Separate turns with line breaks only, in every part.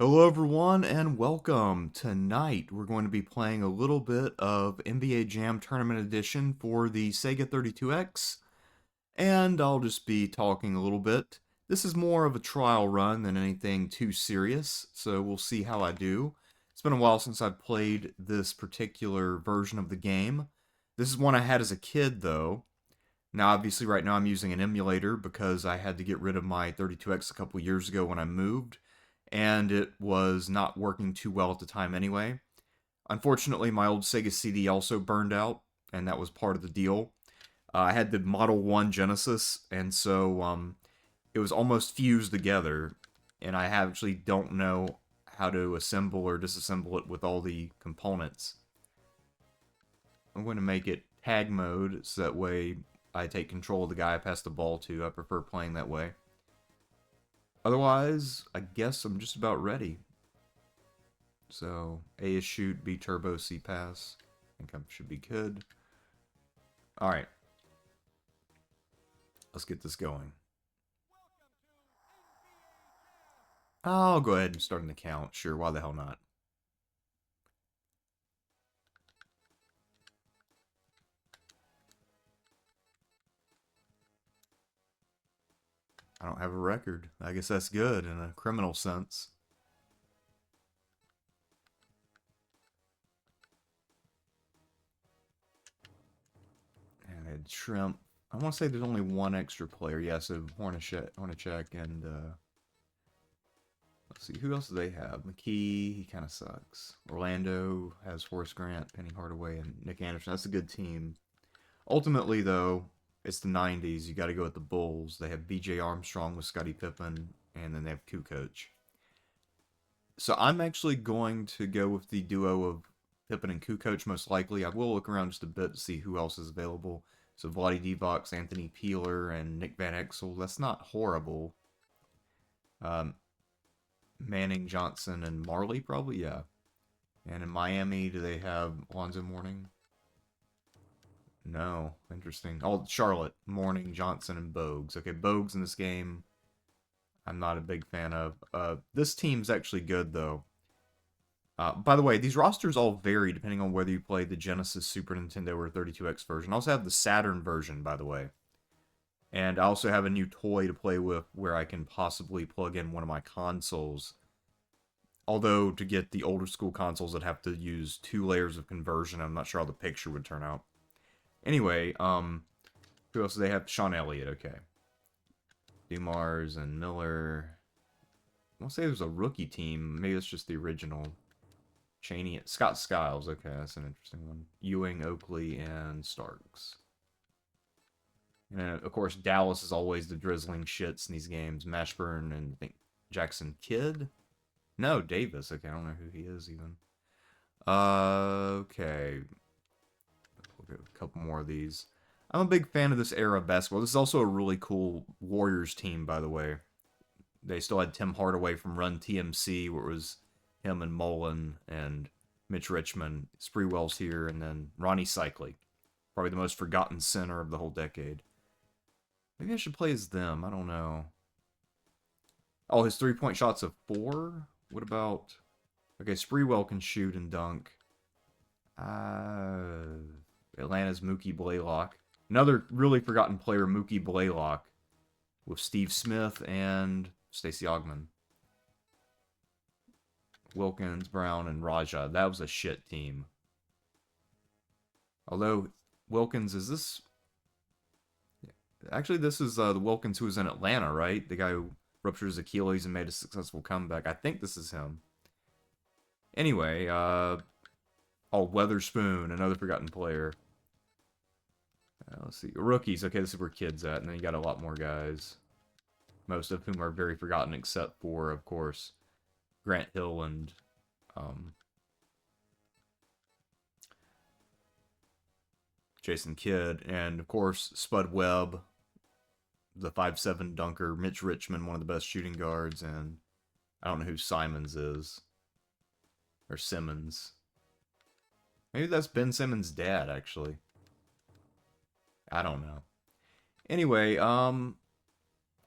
Hello everyone and welcome. Tonight we're going to be playing a little bit of NBA Jam Tournament Edition for the Sega 32X, and I'll just be talking a little bit. This is more of a trial run than anything too serious, so we'll see how I do. It's been a while since I've played this particular version of the game. This is one I had as a kid though. Now obviously right now I'm using an emulator because I had to get rid of my 32X a couple years ago when I moved and it was not working too well at the time anyway. Unfortunately, my old Sega CD also burned out, and that was part of the deal. I had the Model 1 Genesis, and so it was almost fused together, and I actually don't know how to assemble or disassemble it with all the components. I'm going to make it tag mode, so that way I take control of the guy I pass the ball to. I prefer playing that way. Otherwise, I guess I'm just about ready. So, A is shoot, B turbo, C pass. I think I should be good. Alright. Let's get this going. I'll go ahead and start the count. Sure, why the hell not? I don't have a record. I guess that's good in a criminal sense. And I had Shrimp. I want to say there's only one extra player. Yeah, so Hornacek and, let's see, who else do they have? McKee, he kind of sucks. Orlando has Horace Grant, Penny Hardaway, and Nick Anderson. That's a good team. Ultimately, though, it's the 90s. You got to go with the Bulls. They have B.J. Armstrong with Scottie Pippen, and then they have Kukoc. So I'm actually going to go with the duo of Pippen and Kukoc most likely. I will look around just a bit to see who else is available. So Vlade Divac, Anthony Peeler, and Nick Van Exel. That's not horrible. Um, Manning, Johnson, and Marley probably, yeah. And in Miami, do they have Alonzo Mourning? No. Interesting. Oh, Charlotte, Mourning, Johnson, and Bogues. Okay, Bogues in this game, I'm not a big fan of. This team's actually good, though. By the way, these rosters all vary depending on whether you play the Genesis, Super Nintendo, or 32X version. I also have the Saturn version, by the way. And I also have a new toy to play with where I can possibly plug in one of my consoles. Although, to get the older school consoles, I'd have to use 2 layers of conversion. I'm not sure how the picture would turn out. Anyway, who else do they have? Sean Elliott, okay. Dumars and Miller. I want to say it was a rookie team. Maybe it's just the original. Cheney, Scott Skiles. Okay, that's an interesting one. Ewing, Oakley, and Starks. And then, of course, Dallas is always the drizzling shits in these games. Mashburn and I think Jackson Kidd? No, Davis. Okay, I don't know who he is even. Okay. We'll get a couple more of these. I'm a big fan of this era of basketball. This is also a really cool Warriors team, by the way. They still had Tim Hardaway from Run TMC, where it was him and Mullen and Mitch Richmond. Spreewell's here, and then Ronnie Cycli. Probably the most forgotten center of the whole decade. Maybe I should play as them. I don't know. Oh, his three-point shot's a 4? What about... Okay, Spreewell can shoot and dunk. Atlanta's Mookie Blaylock. Another really forgotten player, Mookie Blaylock, with Steve Smith and Stacey Augmon. Wilkins, Brown, and Raja. That was a shit team. Although, Wilkins, is this... Actually, this is the Wilkins who was in Atlanta, right? The guy who ruptured his Achilles and made a successful comeback. I think this is him. Anyway, oh, Weatherspoon, another forgotten player. Let's see. Rookies. Okay, this is where kids at. And then you got a lot more guys. Most of whom are very forgotten except for, of course, Grant Hill and Jason Kidd. And, of course, Spud Webb, the 5'7" dunker. Mitch Richmond, one of the best shooting guards. And I don't know who Simons is. Or Simmons. Maybe that's Ben Simmons' dad, actually. I don't know. Anyway,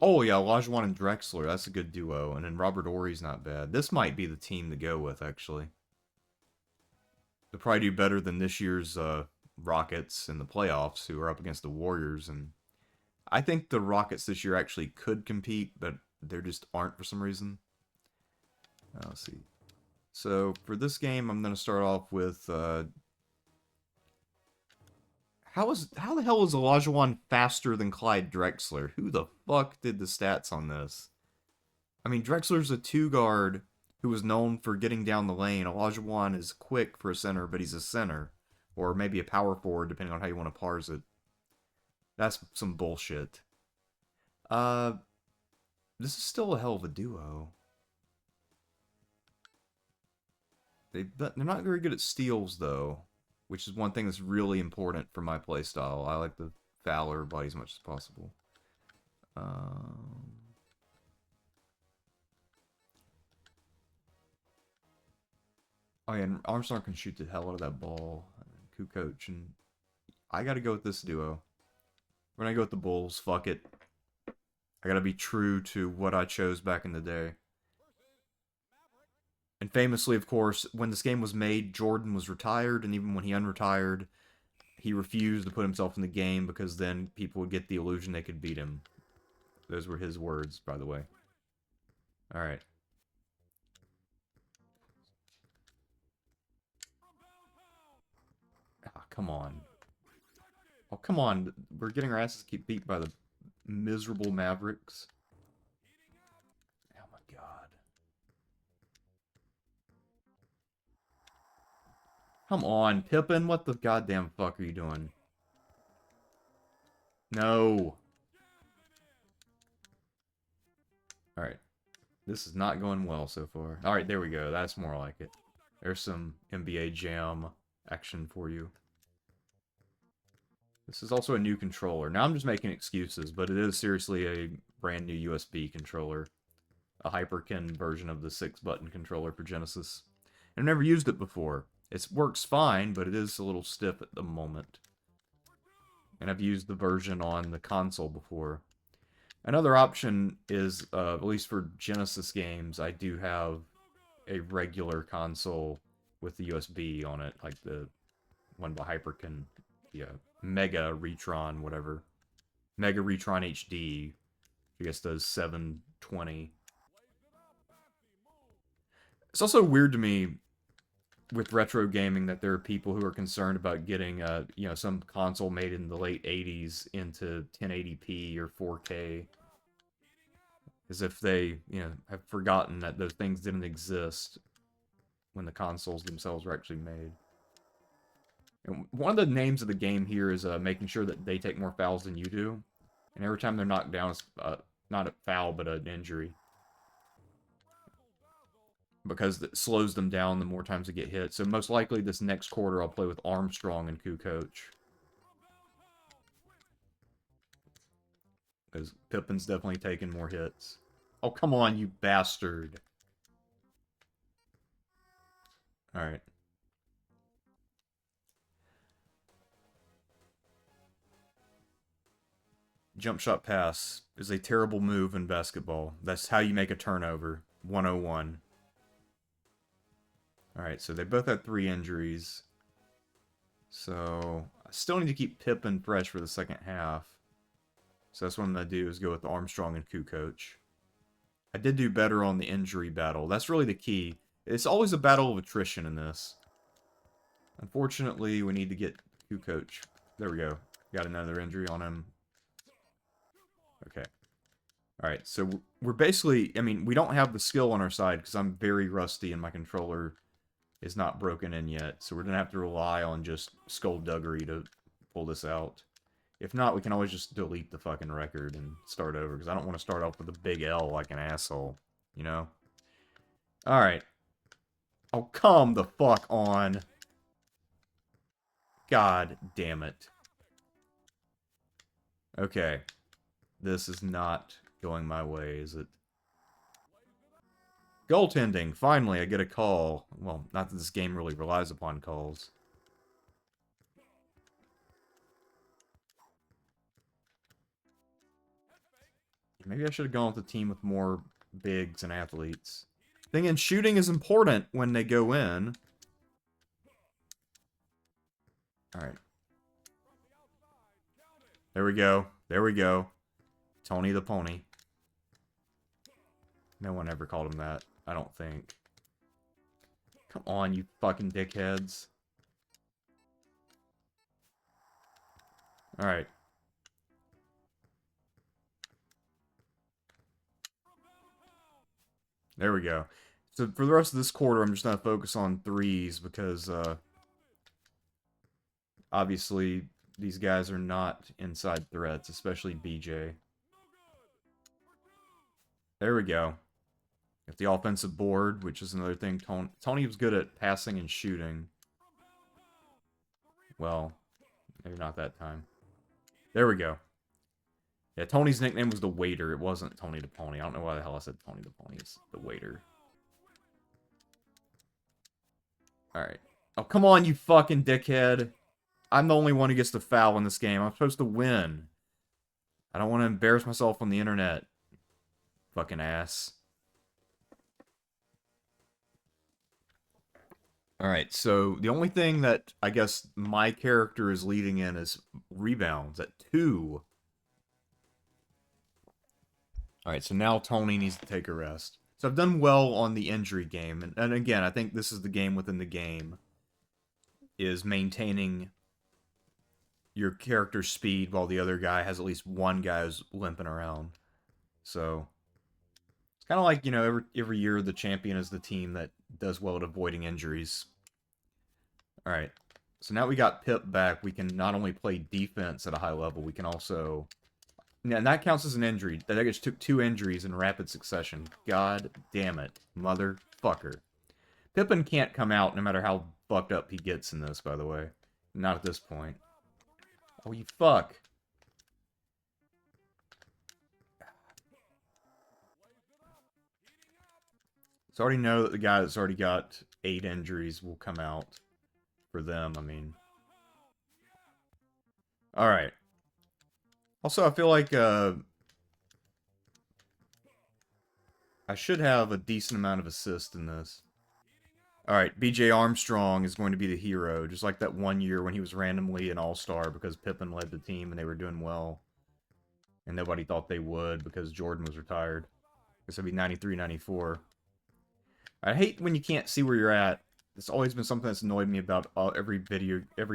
Oh yeah, Olajuwon and Drexler. That's a good duo. And then Robert Ory's not bad. This might be the team to go with, actually. They'll probably do better than this year's Rockets in the playoffs, who are up against the Warriors. And I think the Rockets this year actually could compete, but they just aren't for some reason. Let's see. So for this game, I'm going to start off with how the hell is Olajuwon faster than Clyde Drexler? Who the fuck did the stats on this? I mean, Drexler's a two guard who was known for getting down the lane. Olajuwon is quick for a center, but he's a center, or maybe a power forward, depending on how you want to parse it. That's some bullshit. Uh, this is still a hell of a duo. They're not very good at steals though, which is one thing that's really important for my playstyle. I like to foul everybody as much as possible. Oh yeah, and Armstrong can shoot the hell out of that ball. Kukoc, and I gotta go with this duo. We're gonna go with the Bulls. Fuck it. I gotta be true to what I chose back in the day. And famously, of course, when this game was made, Jordan was retired, and even when he unretired, he refused to put himself in the game because then people would get the illusion they could beat him. Those were his words, by the way. Alright. Ah, come on. Oh, come on. We're getting our asses beat by the miserable Mavericks. Oh my god. Come on, Pippen. What the goddamn fuck are you doing? No. Alright. This is not going well so far. Alright, there we go. That's more like it. There's some NBA Jam action for you. This is also a new controller. Now I'm just making excuses, but it is seriously a brand new USB controller. A Hyperkin version of the 6-button controller for Genesis. I've never used it before. It works fine, but it is a little stiff at the moment. And I've used the version on the console before. Another option is, at least for Genesis games, I do have a regular console with the USB on it, like the one by Hyperkin, yeah, Mega Retron, whatever. Mega Retron HD, I guess does 720. It's also weird to me with retro gaming that there are people who are concerned about getting some console made in the late 80s into 1080p or 4K, as if they have forgotten that those things didn't exist when the consoles themselves were actually made. And one of the names of the game here is making sure that they take more fouls than you do, and every time they're knocked down, it's not a foul but an injury, because it slows them down the more times they get hit. So most likely this next quarter I'll play with Armstrong and Kukoc, because Pippen's definitely taking more hits. Oh, come on, you bastard. Alright. Jump shot pass is a terrible move in basketball. That's how you make a turnover. 101. Alright, so they both had 3 injuries. So, I still need to keep Pippen fresh for the second half. So that's what I'm going to do, is go with Armstrong and Kukoc. I did do better on the injury battle. That's really the key. It's always a battle of attrition in this. Unfortunately, we need to get Kukoc. There we go. Got another injury on him. Okay. Alright, so we're basically... I mean, we don't have the skill on our side because I'm very rusty and my controller is not broken in yet. So we're going to have to rely on just skullduggery to pull this out. If not, we can always just delete the fucking record and start over, because I don't want to start off with a big L like an asshole, you know? Alright. Oh, come the fuck on. God damn it. Okay. This is not going my way, is it? Goaltending! Finally, I get a call. Well, not that this game really relies upon calls. Maybe I should have gone with a team with more bigs and athletes. Thing in shooting is important when they go in. Alright. There we go. There we go. Tony the Pony. No one ever called him that, I don't think. Come on, you fucking dickheads. Alright. There we go. So for the rest of this quarter, I'm just going to focus on threes because, obviously, these guys are not inside threats, especially BJ. There we go. Got the offensive board, which is another thing. Tony was good at passing and shooting. Well, maybe not that time. There we go. Yeah, Tony's nickname was the Waiter. It wasn't Tony the Pony. I don't know why the hell I said Tony the Pony. It's the Waiter. Alright. Oh, come on, you fucking dickhead. I'm the only one who gets to foul in this game. I'm supposed to win. I don't want to embarrass myself on the internet. Fucking ass. Alright, so the only thing that I guess my character is leading in is rebounds at 2. Alright, so now Tony needs to take a rest. So I've done well on the injury game, and again, I think this is the game within the game, is maintaining your character's speed while the other guy has at least one guy who's limping around. So, it's kind of like, you know, every year the champion is the team that does well at avoiding injuries. Alright, so now we got Pip back, we can not only play defense at a high level, we can also... Yeah, and that counts as an injury. That I just took 2 injuries in rapid succession. God damn it. Motherfucker. Pippen can't come out no matter how fucked up he gets in this, by the way. Not at this point. Oh, you fuck. So I already know that the guy that's already got 8 injuries will come out. For them, I mean. Alright. Also, I feel like, I should have a decent amount of assists in this. Alright, BJ Armstrong is going to be the hero, just like that one year when he was randomly an all-star because Pippen led the team and they were doing well. And nobody thought they would because Jordan was retired. This would be 93, 94. I hate when you can't see where you're at. It's always been something that's annoyed me about every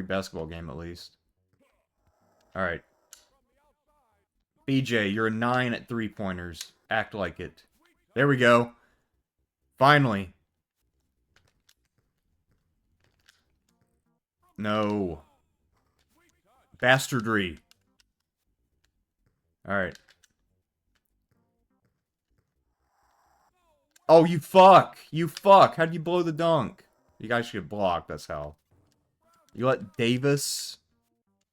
basketball game at least. Alright. BJ, you're a 9 at 3-pointers. Act like it. There we go. Finally. No. Bastardry. Alright. Oh, you fuck! You fuck! How'd you blow the dunk? You guys should get blocked, that's how. You let Davis...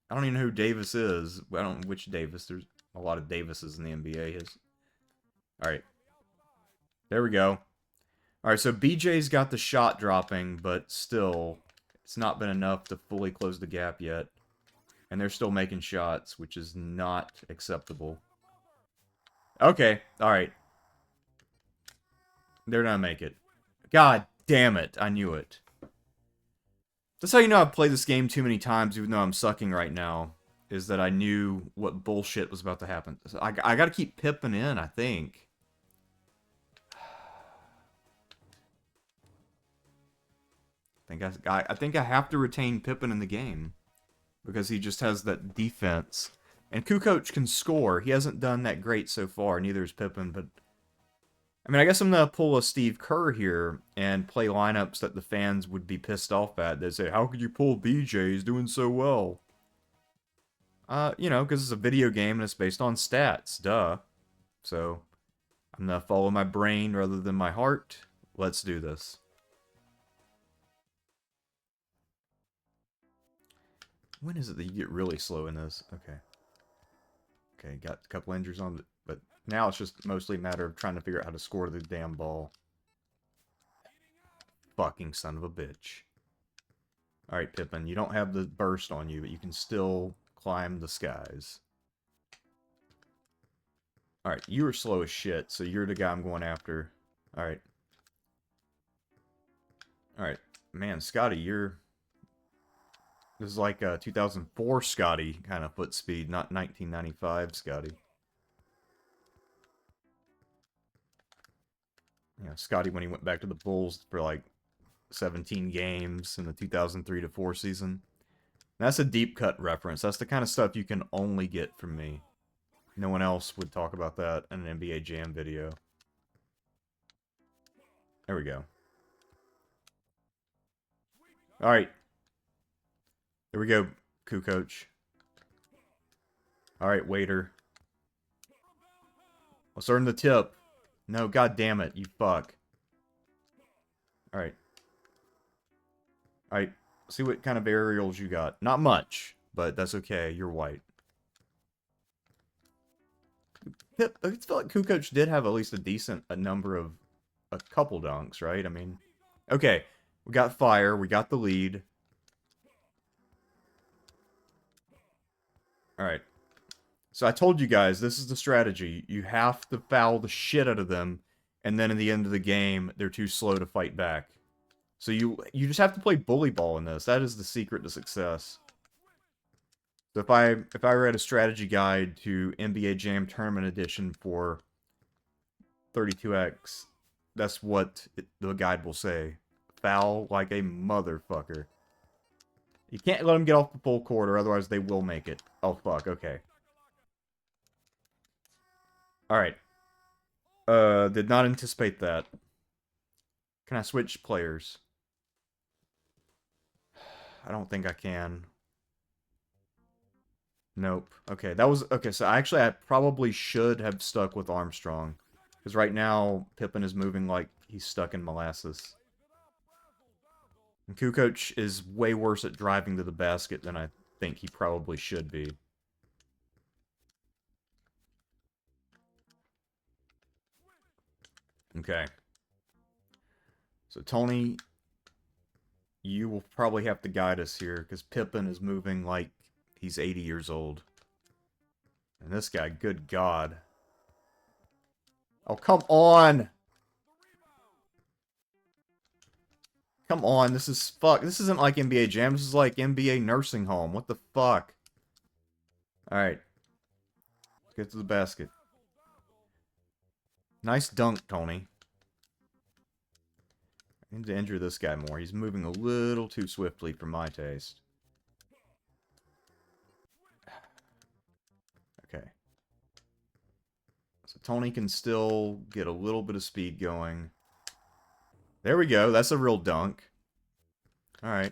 I don't even know who Davis is. I don't know which Davis. There's a lot of Davises in the NBA. Alright. There we go. Alright, so BJ's got the shot dropping, but still, it's not been enough to fully close the gap yet. And they're still making shots, which is not acceptable. Okay, alright. They're gonna make it. God damn it, I knew it. That's how you know I've played this game too many times, even though I'm sucking right now. Is that I knew what bullshit was about to happen. So I gotta keep Pippen in, I think. I think I have to retain Pippen in the game. Because he just has that defense. And Kukoc can score. He hasn't done that great so far, neither has Pippen, but... I mean, I guess I'm going to pull a Steve Kerr here and play lineups that the fans would be pissed off at. They'd say, how could you pull BJ? He's doing so well. You know, because it's a video game and it's based on stats. Duh. So, I'm going to follow my brain rather than my heart. Let's do this. When is it that you get really slow in this? Okay. Okay, got a couple injuries on it, but now it's just mostly a matter of trying to figure out how to score the damn ball. Fucking son of a bitch. Alright, Pippen, you don't have the burst on you, but you can still climb the skies. Alright, you are slow as shit, so you're the guy I'm going after. Alright. Alright. Man, Scotty, you're... This is like a 2004 Scotty kind of foot speed, not 1995 Scotty. You know, Scotty when he went back to the Bulls for like 17 games in the 2003 to 4 season. That's a deep cut reference. That's the kind of stuff you can only get from me. No one else would talk about that in an NBA Jam video. There we go. Alright. There we go, Kukoc. Alright, waiter. Let's earn the tip. No, god damn it, you fuck. Alright. Alright, see what kind of aerials you got. Not much, but that's okay, you're white. I feel like Kukoc did have at least a number of... a couple dunks, right? I mean... Okay, we got fire, we got the lead. Alright. So I told you guys, this is the strategy. You have to foul the shit out of them, and then in the end of the game, they're too slow to fight back. So you just have to play bully ball in this. That is the secret to success. So if I read a strategy guide to NBA Jam Tournament Edition for 32X, that's what the guide will say. Foul like a motherfucker. You can't let them get off the full court, or otherwise they will make it. Oh, fuck, okay. Alright. Did not anticipate that. Can I switch players? I don't think I can. Nope. Okay, that was... Okay, so I probably should have stuck with Armstrong. Because right now, Pippen is moving like he's stuck in molasses. And Kukoc is way worse at driving to the basket than I think he probably should be. Okay. So, Tony, you will probably have to guide us here, because Pippen is moving like he's 80 years old. And this guy, good God. Oh, come on! Come on, this is fuck. This isn't like NBA Jam, this is like NBA Nursing Home. What the fuck? Alright. Let's get to the basket. Nice dunk, Tony. I need to injure this guy more. He's moving a little too swiftly for my taste. Okay. So Tony can still get a little bit of speed going. There we go. That's a real dunk. Alright.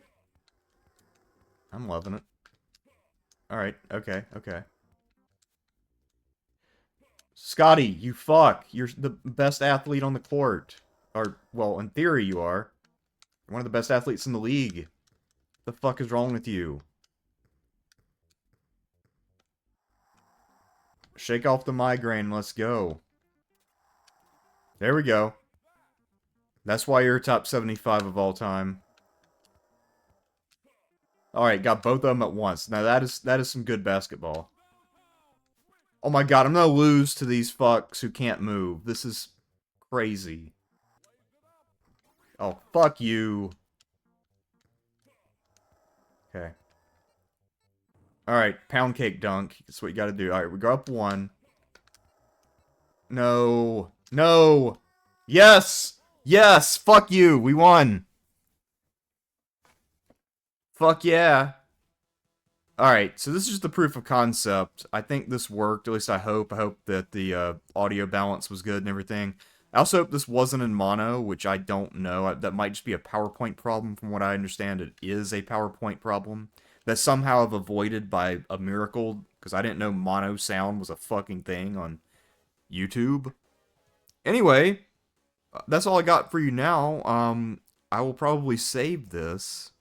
I'm loving it. Alright. Okay. Okay. Scotty, you fuck. You're the best athlete on the court. Or, well, in theory you are. You're one of the best athletes in the league. What the fuck is wrong with you? Shake off the migraine, let's go. There we go. That's why you're top 75 of all time. Alright, got both of them at once. Now that is some good basketball. Oh my god, I'm gonna lose to these fucks who can't move. This is crazy. Oh, fuck you. Okay. Alright, pound cake dunk. That's what you gotta do. Alright, we go up one. No. No! Yes! Yes! Fuck you! We won! Fuck yeah! Alright, so this is just the proof of concept. I think this worked, at least I hope. I hope that the audio balance was good and everything. I also hope this wasn't in mono, which I don't know. That might just be a PowerPoint problem. From what I understand, it is a PowerPoint problem that somehow I've avoided by a miracle, because I didn't know mono sound was a fucking thing on YouTube. Anyway, that's all I got for you now. I will probably save this.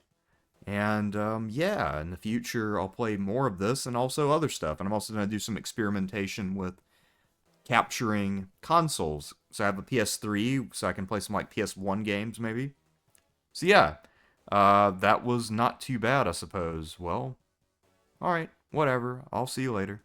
And, yeah, in the future, I'll play more of this and also other stuff. And I'm also going to do some experimentation with capturing consoles. So I have a PS3, so I can play some, like, PS1 games, maybe. So, yeah, that was not too bad, I suppose. Well, alright, whatever. I'll see you later.